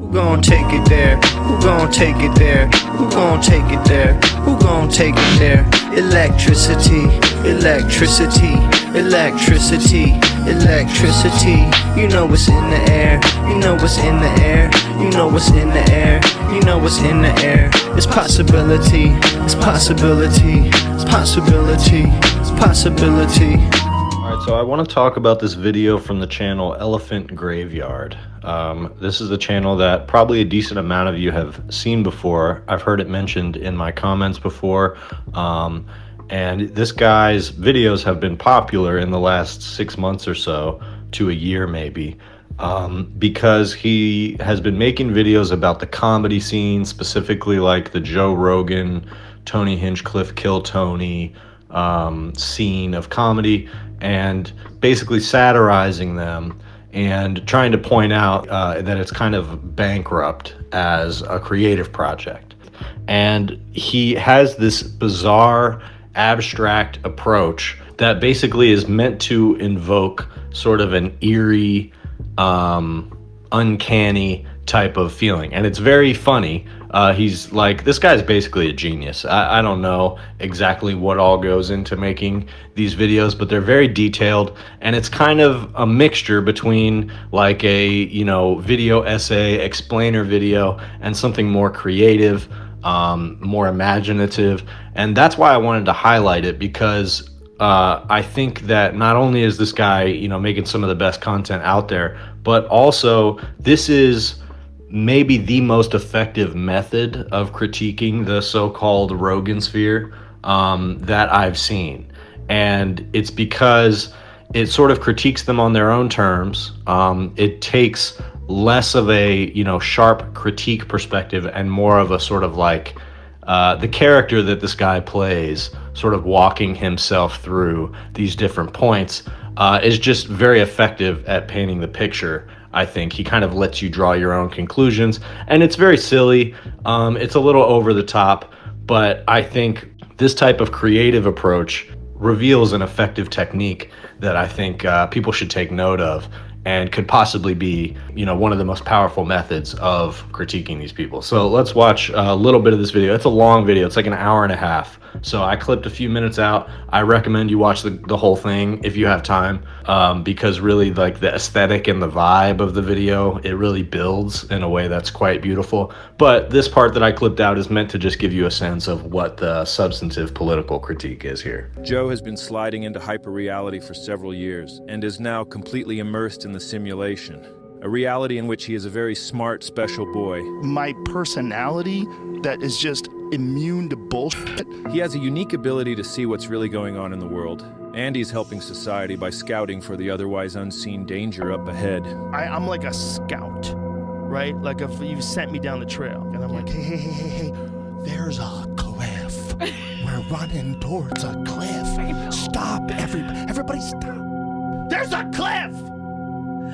Who gon' take it there? Who gon' take it there? Who gon' take it there? Who gon' take it there? Electricity, electricity, electricity, electricity. You know what's in the air. You know what's in the air. You know what's in the air. You know what's in the air. It's possibility. It's possibility. It's possibility. It's possibility. Alright, so I want to talk about this video from the channel Elephant Graveyard. This is a channel that probably a decent amount of you have seen before. I've heard it mentioned in my comments before. And this guy's videos have been popular in the last 6 months or so, to a year maybe, because he has been making videos about the comedy scene, specifically like the Joe Rogan, Tony Hinchcliffe, Kill Tony scene of comedy, and basically satirizing them and trying to point out that it's kind of bankrupt as a creative project. And he has this bizarre, abstract approach that basically is meant to invoke sort of an eerie, uncanny type of feeling. And it's very funny. He's like, this guy's basically a genius. I don't know exactly what all goes into making these videos, but they're very detailed, and it's kind of a mixture between like a, you know, video essay, explainer video, and something more creative, more imaginative. And that's why I wanted to highlight it, because I think that not only is this guy, you know, making some of the best content out there, but also this is maybe the most effective method of critiquing the so-called Rogan sphere that I've seen. And it's because it sort of critiques them on their own terms. It takes less of a, you know, sharp critique perspective and more of a sort of like the character that this guy plays, sort of walking himself through these different points, is just very effective at painting the picture. I think he kind of lets you draw your own conclusions, and it's very silly. It's a little over the top, but I think this type of creative approach reveals an effective technique that I think people should take note of, and could possibly be, you know, one of the most powerful methods of critiquing these people. So let's watch a little bit of this video. It's a long video. It's like an hour and a half. So I clipped a few minutes out. I recommend you watch the whole thing if you have time, because really, like, the aesthetic and the vibe of the video, it really builds in a way that's quite beautiful. But this part that I clipped out is meant to just give you a sense of what the substantive political critique is here. Joe has been sliding into hyperreality for several years and is now completely immersed in the simulation, a reality in which he is a very smart, special boy. My personality that is just immune to bullshit. He has a unique ability to see what's really going on in the world, and he's helping society by scouting for the otherwise unseen danger up ahead. I'm like a scout, right? Like if you sent me down the trail, and I'm like, hey, there's a cliff. We're running towards a cliff. Stop, everybody stop. There's a cliff!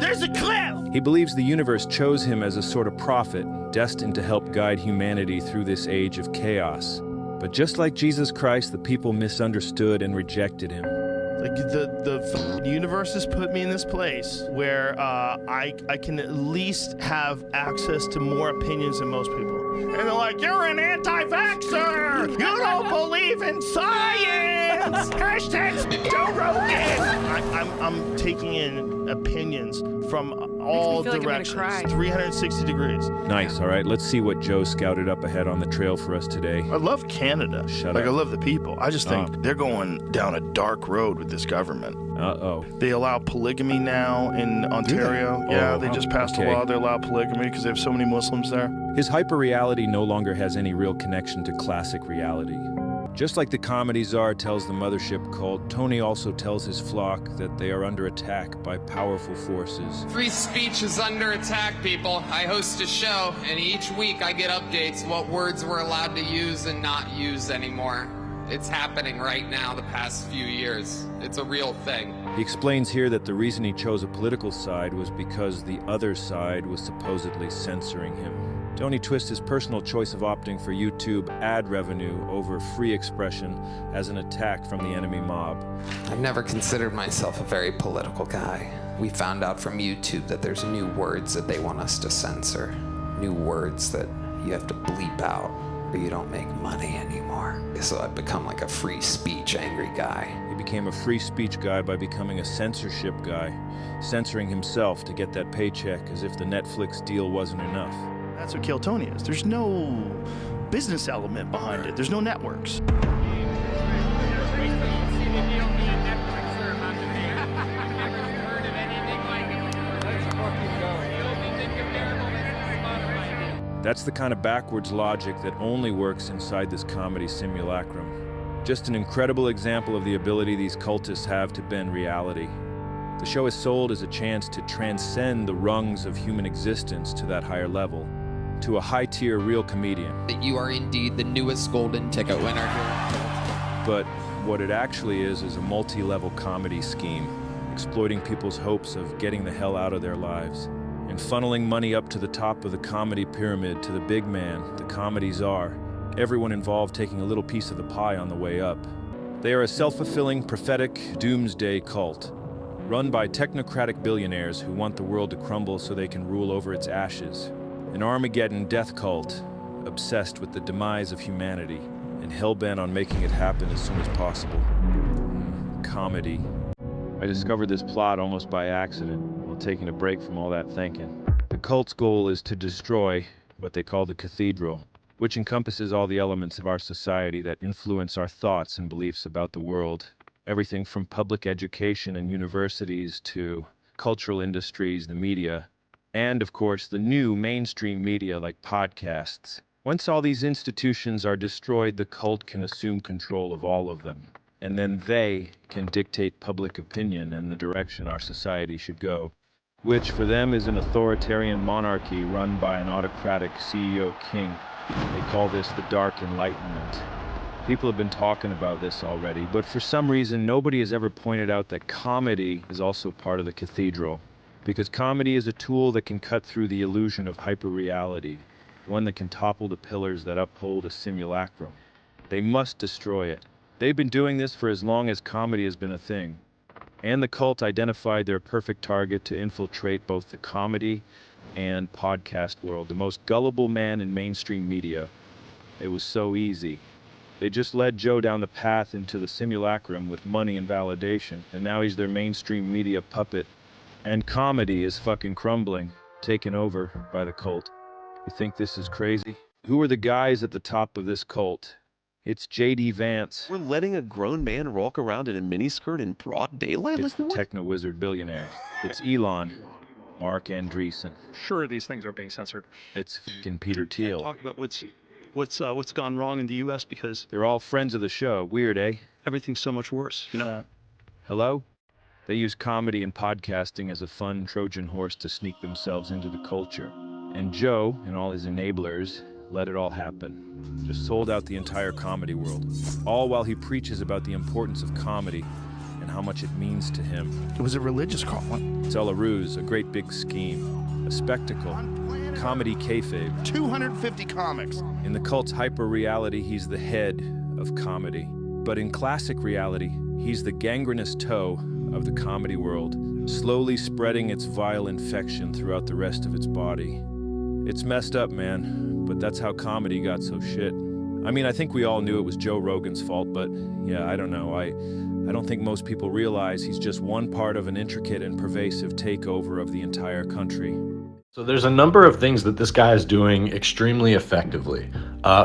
There's a cliff! He believes the universe chose him as a sort of prophet, destined to help guide humanity through this age of chaos. But just like Jesus Christ, the people misunderstood and rejected him. Like the universe has put me in this place where I can at least have access to more opinions than most people. And they're like, you're an anti-vaxxer! You don't believe in science! Hashtag Joe Rogan! I'm taking in opinions from all directions, 360 degrees. Nice, all right, let's see what Joe scouted up ahead on the trail for us today. I love Canada. Shut up. I love the people. I just think they're going down a dark road with this government. Uh-oh. They allow polygamy now in Ontario. Yeah, they just passed a law they allow polygamy because they have so many Muslims there. His hyperreality no longer has any real connection to classic reality. Just like the comedy czar tells the mothership cult, Tony also tells his flock that they are under attack by powerful forces. Free speech is under attack, people. I host a show, and each week I get updates what words we're allowed to use and not use anymore. It's happening right now the past few years. It's a real thing. He explains here that the reason he chose a political side was because the other side was supposedly censoring him. Tony twists his personal choice of opting for YouTube ad revenue over free expression as an attack from the enemy mob. I've never considered myself a very political guy. We found out from YouTube that there's new words that they want us to censor. new words that you have to bleep out or you don't make money anymore. So I've become like a free speech angry guy. He became a free speech guy by becoming a censorship guy, censoring himself to get that paycheck as if the Netflix deal wasn't enough. That's what Kill Tony is. There's no business element behind it. There's no networks. That's the kind of backwards logic that only works inside this comedy simulacrum. Just an incredible example of the ability these cultists have to bend reality. The show is sold as a chance to transcend the rungs of human existence to that higher level, to a high-tier real comedian. That you are indeed the newest golden ticket winner. But what it actually is a multi-level comedy scheme, exploiting people's hopes of getting the hell out of their lives, and funneling money up to the top of the comedy pyramid to the big man, the comedy czar, everyone involved taking a little piece of the pie on the way up. They are a self-fulfilling, prophetic, doomsday cult, run by technocratic billionaires who want the world to crumble so they can rule over its ashes. An Armageddon death cult, obsessed with the demise of humanity, and hell-bent on making it happen as soon as possible. Comedy. I discovered this plot almost by accident, while taking a break from all that thinking. The cult's goal is to destroy what they call the cathedral, which encompasses all the elements of our society that influence our thoughts and beliefs about the world. Everything from public education and universities to cultural industries, the media, and of course the new mainstream media like podcasts. Once all these institutions are destroyed, the cult can assume control of all of them. And then they can dictate public opinion and the direction our society should go, which for them is an authoritarian monarchy run by an autocratic CEO king. They call this the Dark Enlightenment. People have been talking about this already, but for some reason nobody has ever pointed out that comedy is also part of the cathedral. Because comedy is a tool that can cut through the illusion of hyperreality, one that can topple the pillars that uphold a simulacrum. They must destroy it. They've been doing this for as long as comedy has been a thing. And the cult identified their perfect target to infiltrate both the comedy and podcast world, the most gullible man in mainstream media. It was so easy. They just led Joe down the path into the simulacrum with money and validation, and now he's their mainstream media puppet. And comedy is fucking crumbling, taken over by the cult. You think this is crazy? Who are the guys at the top of this cult? It's J.D. Vance. We're letting a grown man walk around in a miniskirt in broad daylight? It's the techno-wizard billionaire. It's Elon, Mark Andreessen. Sure, these things are being censored. It's fucking Peter Thiel. Talk about what's gone wrong in the U.S. because They're all friends of the show. Weird, eh? everything's so much worse. You know, Hello? They use comedy and podcasting as a fun Trojan horse to sneak themselves into the culture. And Joe and all his enablers let it all happen. Just sold out the entire comedy world. All while he preaches about the importance of comedy and how much it means to him. It was a religious calling. It's all a ruse, a great big scheme, a spectacle, comedy kayfabe. 250 comics. In the cult's hyper-reality, he's the head of comedy. But in classic reality, he's the gangrenous toe of the comedy world, slowly spreading its vile infection throughout the rest of its body. It's messed up, man, but that's how comedy got so shit. I mean, I think we all knew it was Joe Rogan's fault, but yeah, I don't know. I don't think most people realize he's just one part of an intricate and pervasive takeover of the entire country. So there's a number of things that this guy is doing extremely effectively.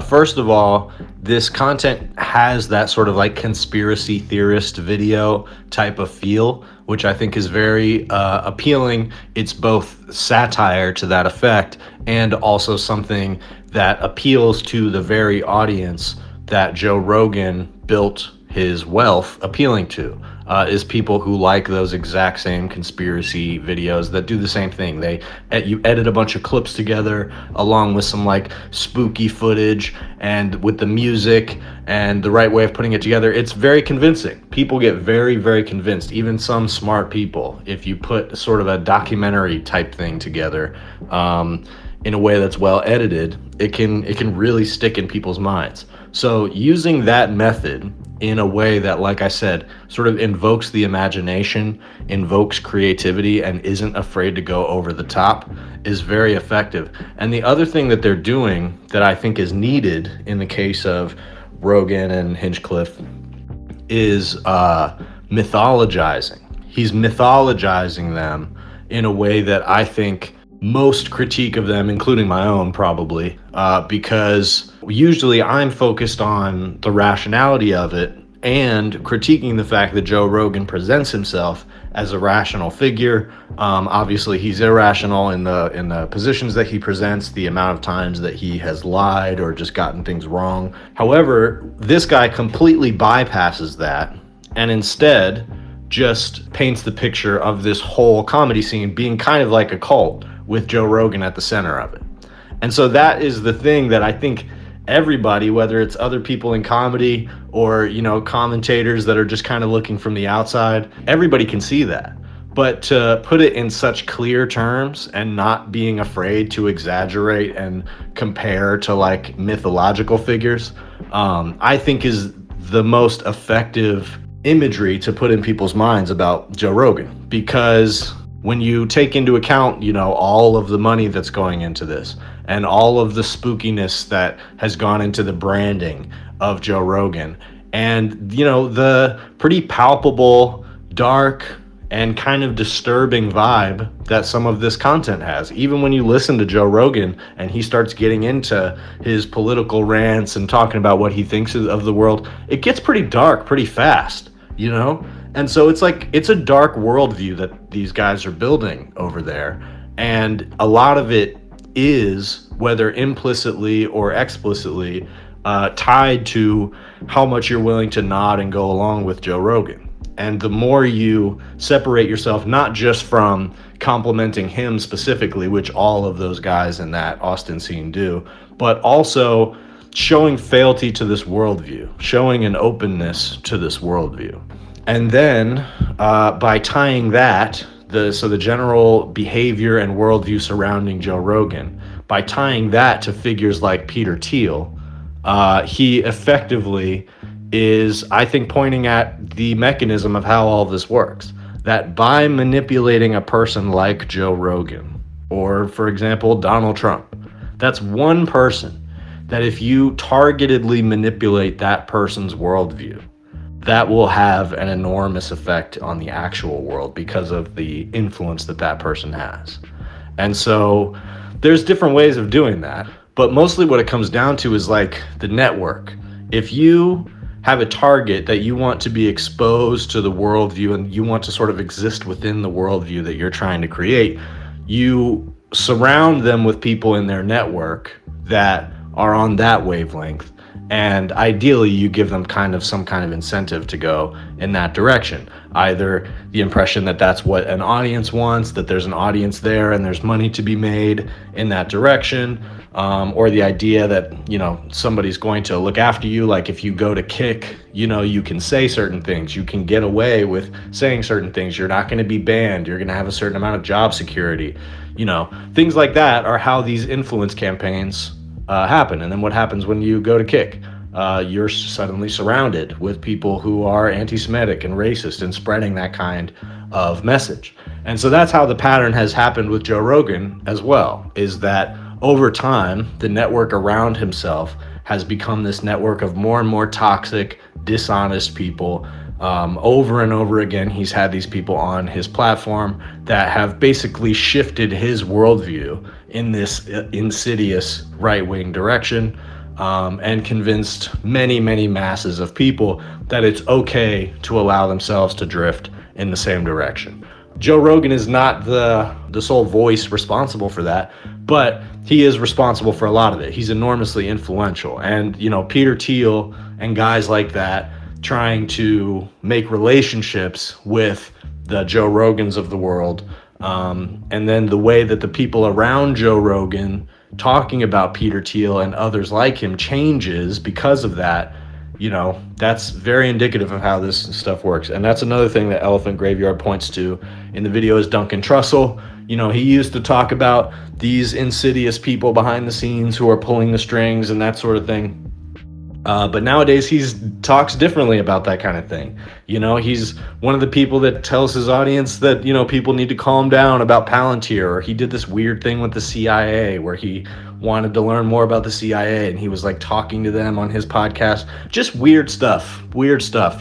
First of all, this content has that sort of like conspiracy theorist video type of feel, which I think is very appealing. It's both satire to that effect and also something that appeals to the very audience that Joe Rogan built his wealth appealing to, is people who like those exact same conspiracy videos that do the same thing. You edit a bunch of clips together along with some like spooky footage and with the music and the right way of putting it together. It's very convincing. People get very, very convinced, even some smart people, if you put sort of a documentary type thing together. in a way that's well edited, it can really stick in people's minds. So using that method in a way that, like I said, sort of invokes the imagination, invokes creativity, and isn't afraid to go over the top is very effective. And the other thing that they're doing that I think is needed in the case of Rogan and Hinchcliffe is mythologizing. He's mythologizing them in a way that I think most critique of them, including my own probably, because usually I'm focused on the rationality of it and critiquing the fact that Joe Rogan presents himself as a rational figure. Obviously he's irrational in the positions that he presents, the amount of times that he has lied or just gotten things wrong. However, this guy completely bypasses that and instead just paints the picture of this whole comedy scene being kind of like a cult with Joe Rogan at the center of it. And so that is the thing that I think everybody, whether it's other people in comedy or, you know, commentators that are just kind of looking from the outside, everybody can see that. But to put it in such clear terms and not being afraid to exaggerate and compare to like mythological figures, I think is the most effective imagery to put in people's minds about Joe Rogan. Because when you take into account, you know, all of the money that's going into this and all of the spookiness that has gone into the branding of Joe Rogan and, you know, the pretty palpable, dark, and kind of disturbing vibe that some of this content has. Even when you listen to Joe Rogan and he starts getting into his political rants and talking about what he thinks of the world, it gets pretty dark pretty fast, you know? And so it's like, it's a dark worldview that these guys are building over there. And a lot of it is, whether implicitly or explicitly, tied to how much you're willing to nod and go along with Joe Rogan. And the more you separate yourself, not just from complimenting him specifically, which all of those guys in that Austin scene do, but also showing fealty to this worldview, showing an openness to this worldview. And then by tying that, the general behavior and worldview surrounding Joe Rogan, by tying that to figures like Peter Thiel, he effectively is, I think, pointing at the mechanism of how all this works. That by manipulating a person like Joe Rogan, or for example, Donald Trump, that's one person that if you targetedly manipulate that person's worldview, that will have an enormous effect on the actual world because of the influence that that person has. And so there's different ways of doing that, but mostly what it comes down to is like the network. If you have a target that you want to be exposed to the worldview and you want to sort of exist within the worldview that you're trying to create, you surround them with people in their network that are on that wavelength. And ideally, you give them some kind of incentive to go in that direction. Either the impression that that's what an audience wants, that there's an audience there and there's money to be made in that direction, or the idea that, you know, somebody's going to look after you. Like if you go to Kick, you know, you can say certain things, you can get away with saying certain things, you're not going to be banned, you're going to have a certain amount of job security, you know, things like that are how these influence campaigns happen. And then what happens when you go to Kick? You're suddenly surrounded with people who are anti-Semitic and racist and spreading that kind of message. And so that's how the pattern has happened with Joe Rogan as well, is that over time, the network around himself has become this network of more and more toxic, dishonest people. Over and over again, he's had these people on his platform that have basically shifted his worldview in this insidious right-wing direction, and convinced many, many masses of people that it's okay to allow themselves to drift in the same direction. Joe Rogan is not the sole voice responsible for that, but he is responsible for a lot of it. He's enormously influential. And, you know, Peter Thiel and guys like that trying to make relationships with the Joe Rogans of the world, and then the way that the people around Joe Rogan talking about Peter Thiel and others like him changes because of that, you know, that's very indicative of how this stuff works. And that's another thing that Elephant Graveyard points to in the video is Duncan Trussell. You know, he used to talk about these insidious people behind the scenes who are pulling the strings and that sort of thing. But nowadays he talks differently about that kind of thing. You know, he's one of the people that tells his audience that, you know, people need to calm down about Palantir, or he did this weird thing with the CIA where he wanted to learn more about the CIA and he was like talking to them on his podcast. Just weird stuff.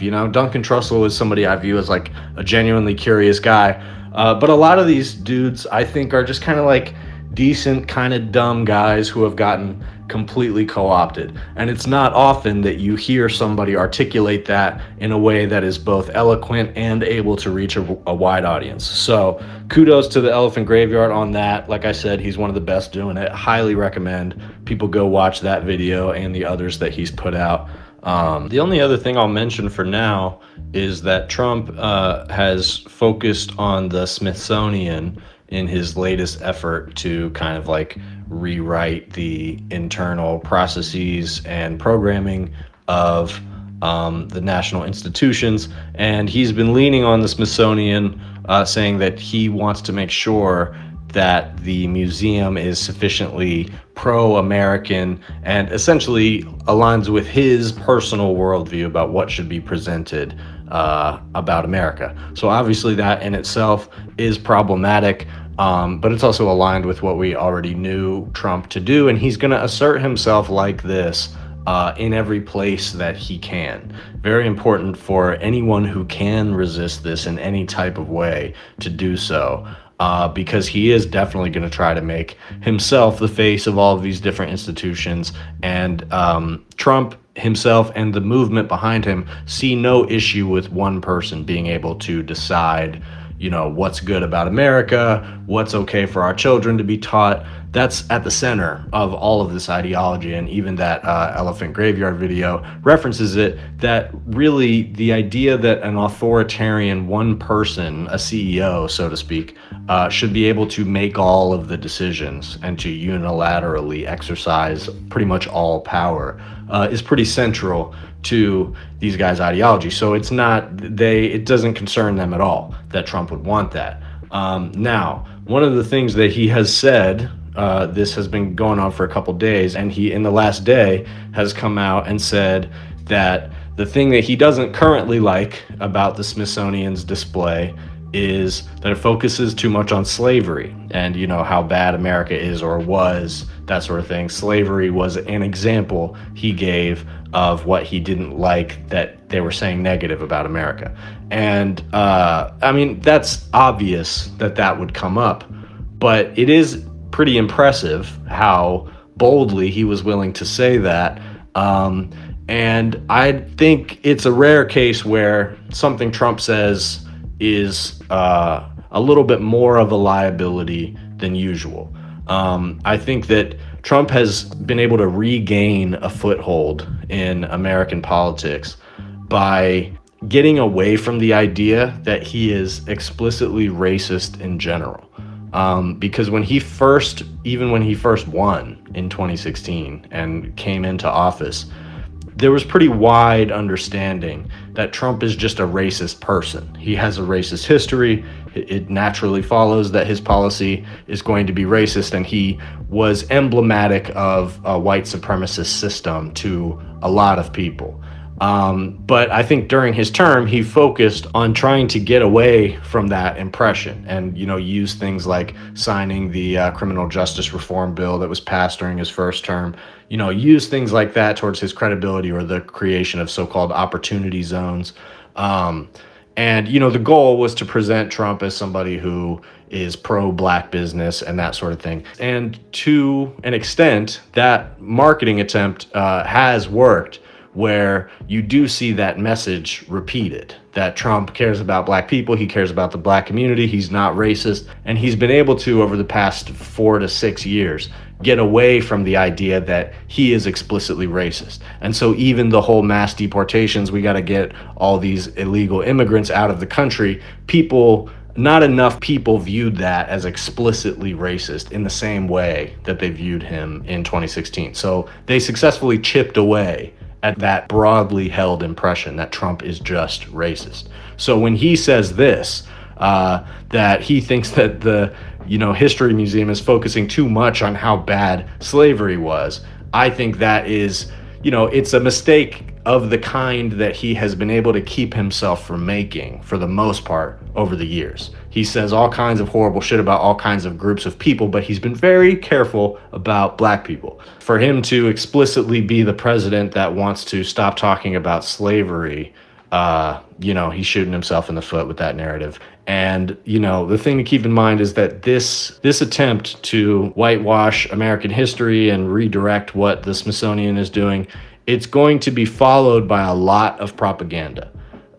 You know, Duncan Trussell is somebody I view as like a genuinely curious guy. But a lot of these dudes I think are just kind of like decent, kind of dumb guys who have gotten completely co-opted. And it's not often that you hear somebody articulate that in a way that is both eloquent and able to reach a wide audience. So kudos to the Elephant Graveyard on that. Like I said, he's one of the best doing it. Highly recommend people go watch that video and the others that he's put out. The only other thing I'll mention for now is that Trump has focused on the Smithsonian in his latest effort to kind of like rewrite the internal processes and programming of the national institutions. And he's been leaning on the Smithsonian, saying that he wants to make sure that the museum is sufficiently pro-American and essentially aligns with his personal worldview about what should be presented about America. So obviously that in itself is problematic, but it's also aligned with what we already knew Trump to do, and he's going to assert himself like this in every place that he can. Very important for anyone who can resist this in any type of way to do so. Because he is definitely going to try to make himself the face of all of these different institutions. And Trump himself and the movement behind him see no issue with one person being able to decide, you know, what's good about America, what's okay for our children to be taught. That's at the center of all of this ideology. And even that Elephant Graveyard video references it, that really the idea that an authoritarian one person, a CEO, so to speak, should be able to make all of the decisions and to unilaterally exercise pretty much all power is pretty central to these guys' ideology. So it doesn't concern them at all that Trump would want that. Now, one of the things that he has said, this has been going on for a couple days, and he in the last day has come out and said that the thing that he doesn't currently like about the Smithsonian's display is that it focuses too much on slavery and, you know, how bad America is or was, that sort of thing. Slavery was an example he gave of what he didn't like that they were saying negative about America. And I mean, that's obvious that would come up, but it is pretty impressive how boldly he was willing to say that. And I think it's a rare case where something Trump says is a little bit more of a liability than usual. I think that Trump has been able to regain a foothold in American politics by getting away from the idea that he is explicitly racist in general. Because when he first won in 2016 and came into office, there was pretty wide understanding that Trump is just a racist person. He has a racist history. It naturally follows that his policy is going to be racist, and he was emblematic of a white supremacist system to a lot of people. But I think during his term, he focused on trying to get away from that impression and, you know, use things like signing the criminal justice reform bill that was passed during his first term, you know, use things like that towards his credibility or the creation of so-called opportunity zones. And, you know, the goal was to present Trump as somebody who is pro-black business and that sort of thing. And to an extent, that marketing attempt has worked, where you do see that message repeated, that Trump cares about black people, he cares about the black community, he's not racist, and he's been able to, over the past 4 to 6 years, get away from the idea that he is explicitly racist. And so even the whole mass deportations, we got to get all these illegal immigrants out of the country, not enough people viewed that as explicitly racist in the same way that they viewed him in 2016. So they successfully chipped away at that broadly held impression that Trump is just racist. So when he says this, that he thinks that the history museum is focusing too much on how bad slavery was. I think that is, it's a mistake of the kind that he has been able to keep himself from making for the most part over the years. He says all kinds of horrible shit about all kinds of groups of people, but he's been very careful about black people. For him to explicitly be the president that wants to stop talking about slavery, he's shooting himself in the foot with that narrative. And, the thing to keep in mind is that this attempt to whitewash American history and redirect what the Smithsonian is doing, it's going to be followed by a lot of propaganda.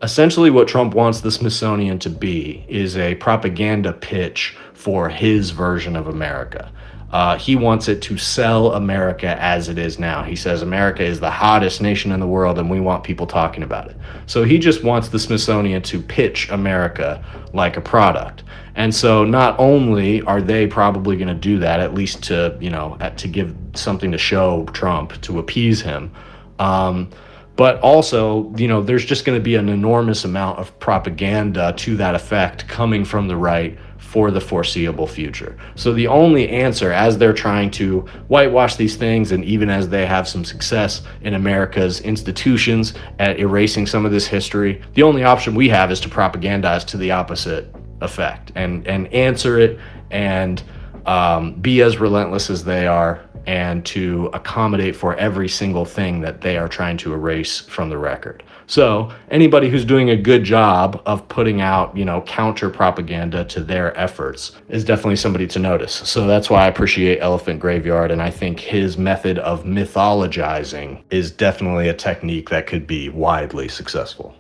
Essentially, what Trump wants the Smithsonian to be is a propaganda pitch for his version of America. He wants it to sell America as it is now. He says America is the hottest nation in the world and we want people talking about it. So he just wants the Smithsonian to pitch America like a product. And so not only are they probably going to do that, at least to give something to show Trump, to appease him, but also, there's just going to be an enormous amount of propaganda to that effect coming from the right for the foreseeable future. So the only answer, as they're trying to whitewash these things, and even as they have some success in America's institutions at erasing some of this history, the only option we have is to propagandize to the opposite effect and answer it and be as relentless as they are, and to accommodate for every single thing that they are trying to erase from the record. So anybody who's doing a good job of putting out, counter propaganda to their efforts is definitely somebody to notice. So that's why I appreciate Elephant Graveyard, and I think his method of mythologizing is definitely a technique that could be widely successful.